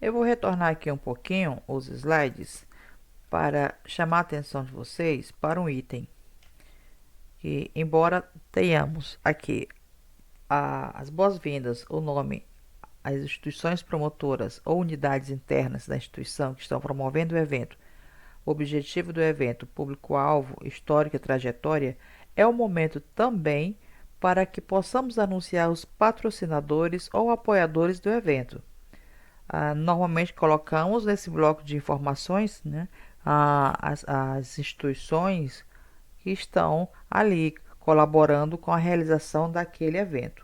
Eu vou retornar aqui um pouquinho os slides para chamar a atenção de vocês para um item que, embora tenhamos aqui as boas-vindas, o nome, as instituições promotoras ou unidades internas da instituição que estão promovendo o evento, o objetivo do evento, público-alvo, histórica e trajetória, é o momento também para que possamos anunciar os patrocinadores ou apoiadores do evento. Normalmente colocamos nesse bloco de informações, né, as instituições que estão ali colaborando com a realização daquele evento.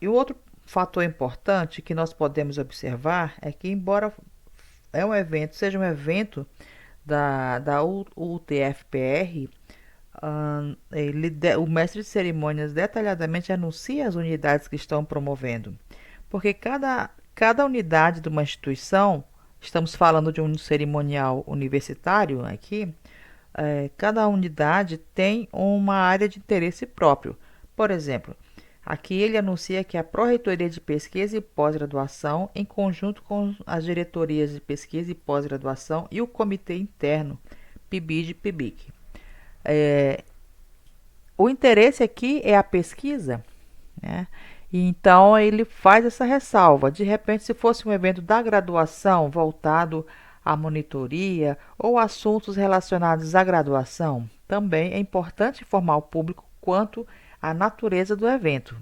E o outro fator importante que nós podemos observar é que, embora seja um evento da UTFPR, o mestre de cerimônias detalhadamente anuncia as unidades que estão promovendo, porque cada unidade de uma instituição, estamos falando de um cerimonial universitário aqui, cada unidade tem uma área de interesse próprio. Por exemplo, aqui ele anuncia que a Pró-Reitoria de Pesquisa e Pós-Graduação, em conjunto com as diretorias de pesquisa e pós-graduação e o comitê interno, PIBID e PIBIC. O interesse aqui é a pesquisa, né? E então ele faz essa ressalva. De repente, se fosse um evento da graduação voltado à monitoria ou assuntos relacionados à graduação, também é importante informar o público quanto à natureza do evento.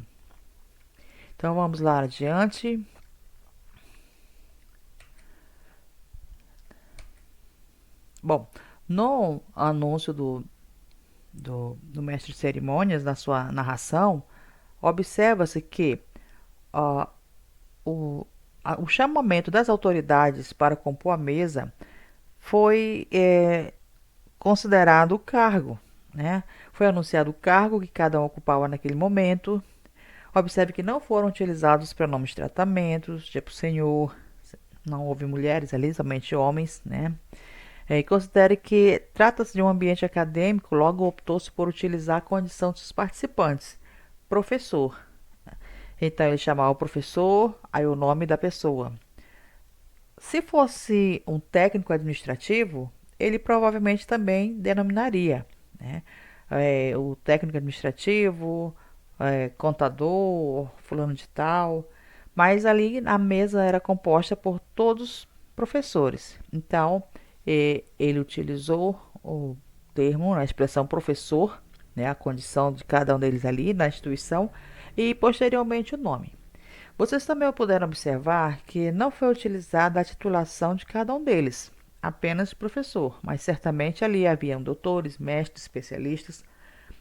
Então vamos lá adiante. Bom, no anúncio do mestre de cerimônias, na sua narração, observa-se que o chamamento das autoridades para compor a mesa foi considerado o cargo, né? Foi anunciado o cargo que cada um ocupava naquele momento. Observe que não foram utilizados os pronomes de tratamentos, tipo senhor, não houve mulheres ali, somente homens, né? E considere que trata-se de um ambiente acadêmico, logo optou-se por utilizar a condição dos participantes, professor. Então ele chamava o professor, aí o nome da pessoa. Se fosse um técnico administrativo, ele provavelmente também denominaria, né? O técnico administrativo, contador, fulano de tal, mas ali a mesa era composta por todos professores. Então, ele utilizou o termo, a expressão professor, né, a condição de cada um deles ali na instituição, e posteriormente o nome. Vocês também puderam observar que não foi utilizada a titulação de cada um deles, apenas professor, mas certamente ali haviam doutores, mestres, especialistas.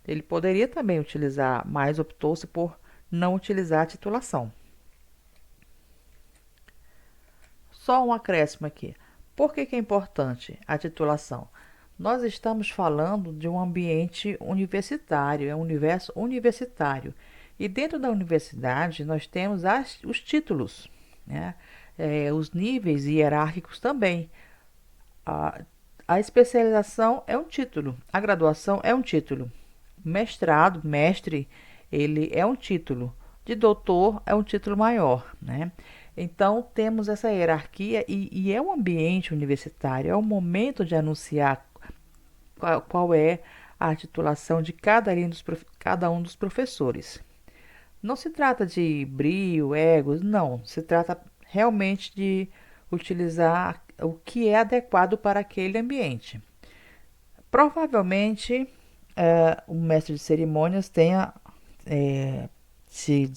Ele poderia também utilizar, mas optou-se por não utilizar a titulação. Só um acréscimo aqui. Por que é importante a titulação? Nós estamos falando de um ambiente universitário, é um universo universitário. E dentro da universidade nós temos os títulos, né? Os níveis hierárquicos também. A, a especialização é um título, a graduação é um título. Mestrado, mestre, ele é um título. De doutor é um título maior, né? Então temos essa hierarquia e é um ambiente universitário, é o momento de anunciar qual é a titulação de cada um dos professores. Não se trata de brio, egos, não. Se trata realmente de utilizar o que é adequado para aquele ambiente. Provavelmente, o mestre de cerimônias se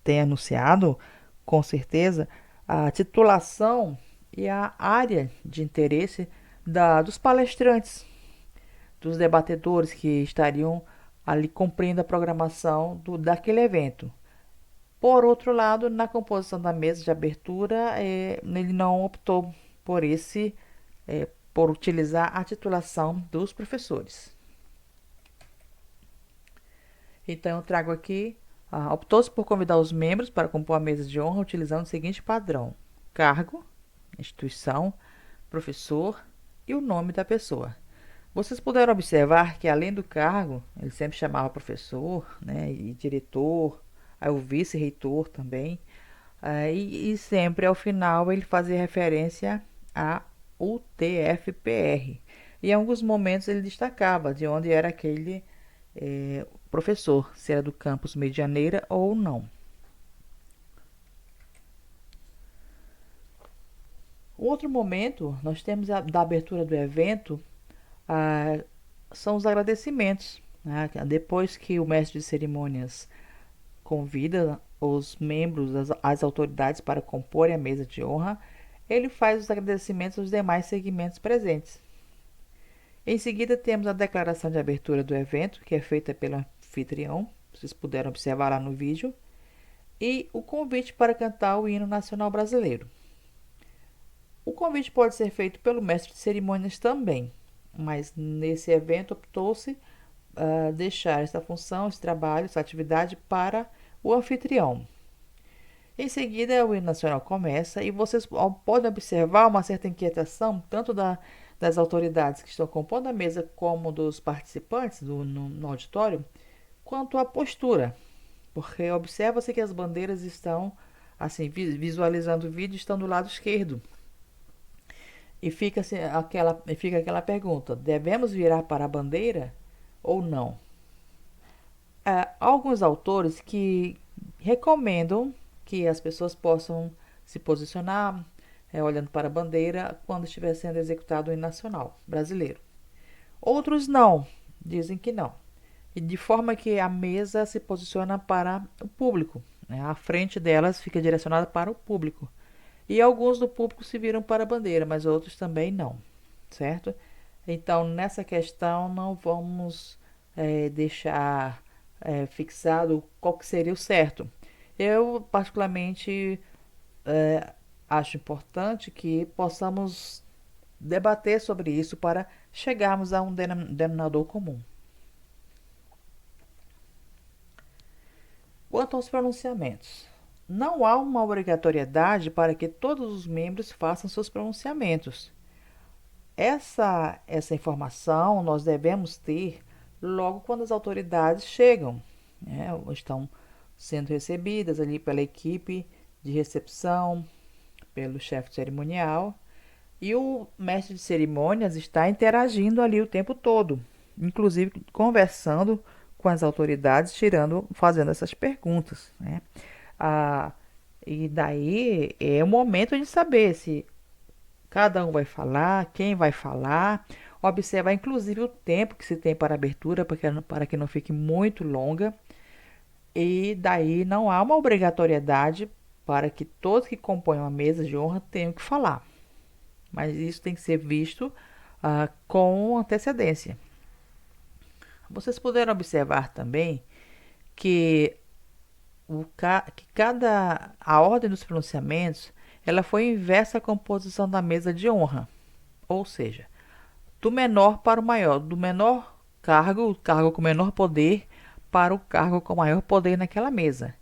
tenha anunciado, com certeza, a titulação e a área de interesse dos palestrantes, dos debatedores que estariam ali cumprindo a programação daquele evento. Por outro lado, na composição da mesa de abertura, ele não optou por por utilizar a titulação dos professores. Então, eu trago aqui, optou-se por convidar os membros para compor a mesa de honra utilizando o seguinte padrão: cargo, instituição, professor e o nome da pessoa. Vocês puderam observar que, além do cargo, ele sempre chamava professor, né, e diretor, aí o vice-reitor também. E sempre ao final ele fazia referência a UTFPR. E em alguns momentos ele destacava de onde era aquele professor, se era do campus Medianeira ou não. O outro momento, nós temos da abertura do evento, ah, são os agradecimentos, né? Depois que o mestre de cerimônias convida os membros, as autoridades para comporem a mesa de honra, ele faz os agradecimentos aos demais segmentos presentes. Em seguida, temos a declaração de abertura do evento, que é feita pelo anfitrião, vocês puderam observar lá no vídeo, e o convite para cantar o hino nacional brasileiro. O convite pode ser feito pelo mestre de cerimônias também, mas nesse evento optou-se deixar essa função, esse trabalho, essa atividade para o anfitrião. Em seguida, o hino nacional começa e vocês podem observar uma certa inquietação, tanto das autoridades que estão compondo a mesa como dos participantes no auditório, quanto à postura, porque observa-se que as bandeiras estão, assim, visualizando o vídeo, estão do lado esquerdo. E fica aquela pergunta: devemos virar para a bandeira ou não? Há alguns autores que recomendam que as pessoas possam se posicionar olhando para a bandeira quando estiver sendo executado o hino nacional brasileiro. Outros não, dizem que não. E de forma que a mesa se posiciona para o público, né? A frente delas fica direcionada para o público. E alguns do público se viram para a bandeira, mas outros também não, certo? Então, nessa questão, não vamos deixar fixado qual que seria o certo. Eu, particularmente, acho importante que possamos debater sobre isso para chegarmos a um denominador comum. Quanto aos pronunciamentos, não há uma obrigatoriedade para que todos os membros façam seus pronunciamentos. Essa informação nós devemos ter logo quando as autoridades chegam, né? Estão sendo recebidas ali pela equipe de recepção, pelo chefe cerimonial, e o mestre de cerimônias está interagindo ali o tempo todo, inclusive conversando com as autoridades, fazendo essas perguntas, né? E daí é o momento de saber se cada um vai falar, quem vai falar, observar inclusive o tempo que se tem para a abertura, para que não fique muito longa. E daí não há uma obrigatoriedade para que todos que compõem a mesa de honra tenham que falar. Mas isso tem que ser visto com antecedência. Vocês puderam observar também que a ordem dos pronunciamentos ela foi inversa à composição da mesa de honra, ou seja, do menor para o maior, do menor cargo, o cargo com menor poder, para o cargo com maior poder naquela mesa.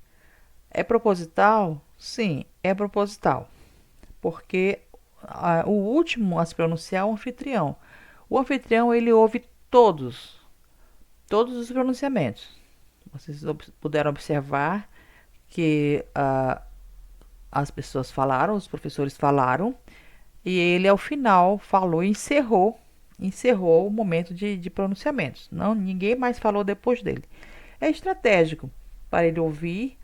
É proposital? Sim, é proposital, porque o último a se pronunciar é o anfitrião. O anfitrião ele ouve todos os pronunciamentos. Vocês puderam observar que as pessoas falaram, os professores falaram, e ele ao final falou e encerrou o momento de pronunciamentos. Não, ninguém mais falou depois dele. É estratégico para ele ouvir,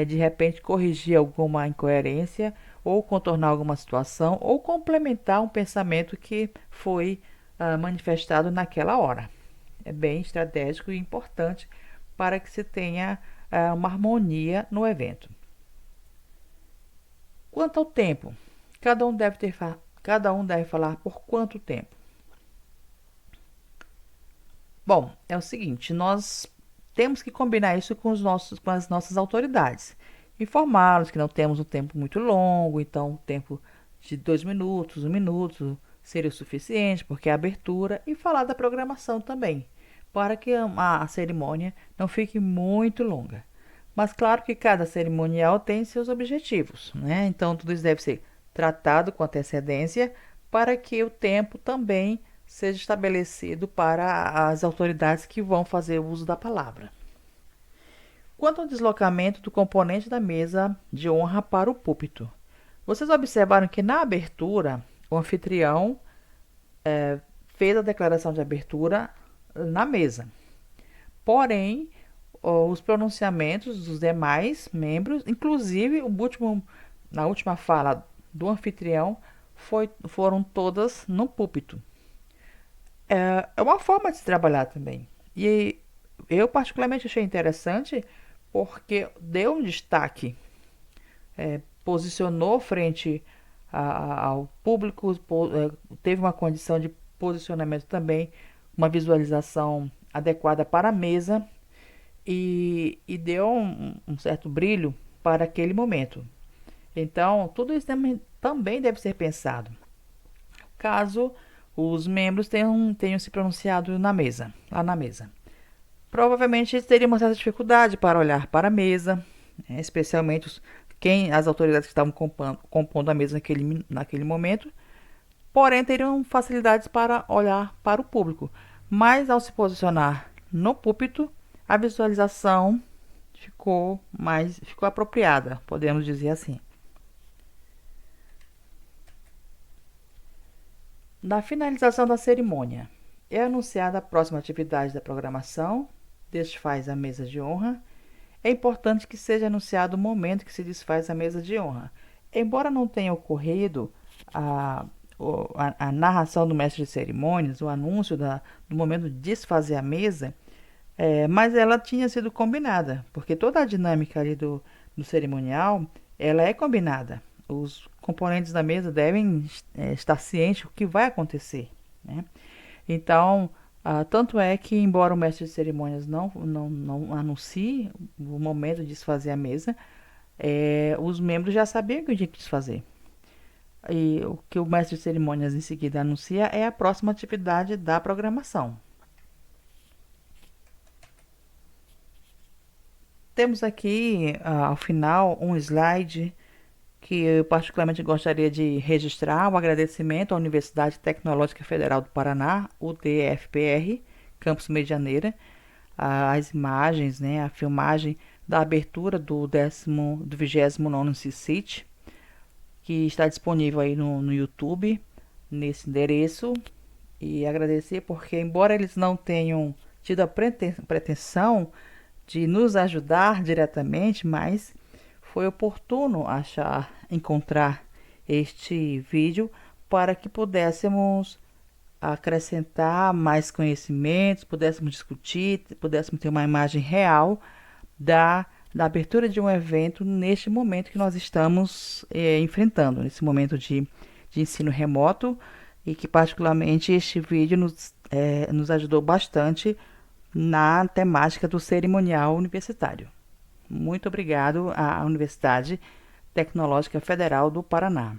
de repente corrigir alguma incoerência, ou contornar alguma situação, ou complementar um pensamento que foi manifestado naquela hora. É bem estratégico e importante para que se tenha uma harmonia no evento. Quanto ao tempo, cada um deve falar por quanto tempo? Bom, é o seguinte, nós temos que combinar isso com as nossas autoridades. Informá-los que não temos um tempo muito longo, então um tempo de 2 minutos, 1 minuto seria o suficiente, porque é a abertura, e falar da programação também, para que a cerimônia não fique muito longa. Mas claro que cada cerimonial tem seus objetivos, né? Então tudo isso deve ser tratado com antecedência para que o tempo também seja estabelecido para as autoridades que vão fazer uso da palavra. Quanto ao deslocamento do componente da mesa de honra para o púlpito, vocês observaram que na abertura o anfitrião fez a declaração de abertura na mesa. Porém, os pronunciamentos dos demais membros, inclusive na última fala do anfitrião, foram todas no púlpito. É uma forma de se trabalhar também. E eu particularmente achei interessante porque deu um destaque, posicionou frente ao público, teve uma condição de posicionamento também, uma visualização adequada para a mesa e deu um certo brilho para aquele momento. Então, tudo isso também deve ser pensado, caso os membros tenham se pronunciado lá na mesa. Provavelmente eles teriam uma certa dificuldade para olhar para a mesa, especialmente as autoridades que estavam compondo a mesa naquele momento, porém teriam facilidades para olhar para o público. Mas ao se posicionar no púlpito, a visualização ficou apropriada, podemos dizer assim. Na finalização da cerimônia, é anunciada a próxima atividade da programação, desfaz a mesa de honra. É importante que seja anunciado o momento que se desfaz a mesa de honra. Embora não tenha ocorrido a narração do mestre de cerimônias, o anúncio do momento de desfazer a mesa, mas ela tinha sido combinada, porque toda a dinâmica ali do cerimonial, ela é combinada. Os componentes da mesa devem estar cientes do que vai acontecer, né? Então, tanto é que, embora o mestre de cerimônias não anuncie o momento de desfazer a mesa, os membros já sabiam que tinha que desfazer. E o que o mestre de cerimônias em seguida anuncia é a próxima atividade da programação. Temos aqui, ao final, um slide que eu particularmente gostaria de registrar o agradecimento à Universidade Tecnológica Federal do Paraná, UTFPR, Campus Medianeira, as imagens, né, a filmagem da abertura do 29º CICIT, que está disponível aí no YouTube, nesse endereço, e agradecer porque, embora eles não tenham tido a pretensão de nos ajudar diretamente, mas foi oportuno encontrar este vídeo para que pudéssemos acrescentar mais conhecimentos, pudéssemos discutir, pudéssemos ter uma imagem real da abertura de um evento neste momento que nós estamos enfrentando, nesse momento de ensino remoto, e que particularmente este vídeo nos ajudou bastante na temática do cerimonial universitário. Muito obrigado à Universidade Tecnológica Federal do Paraná.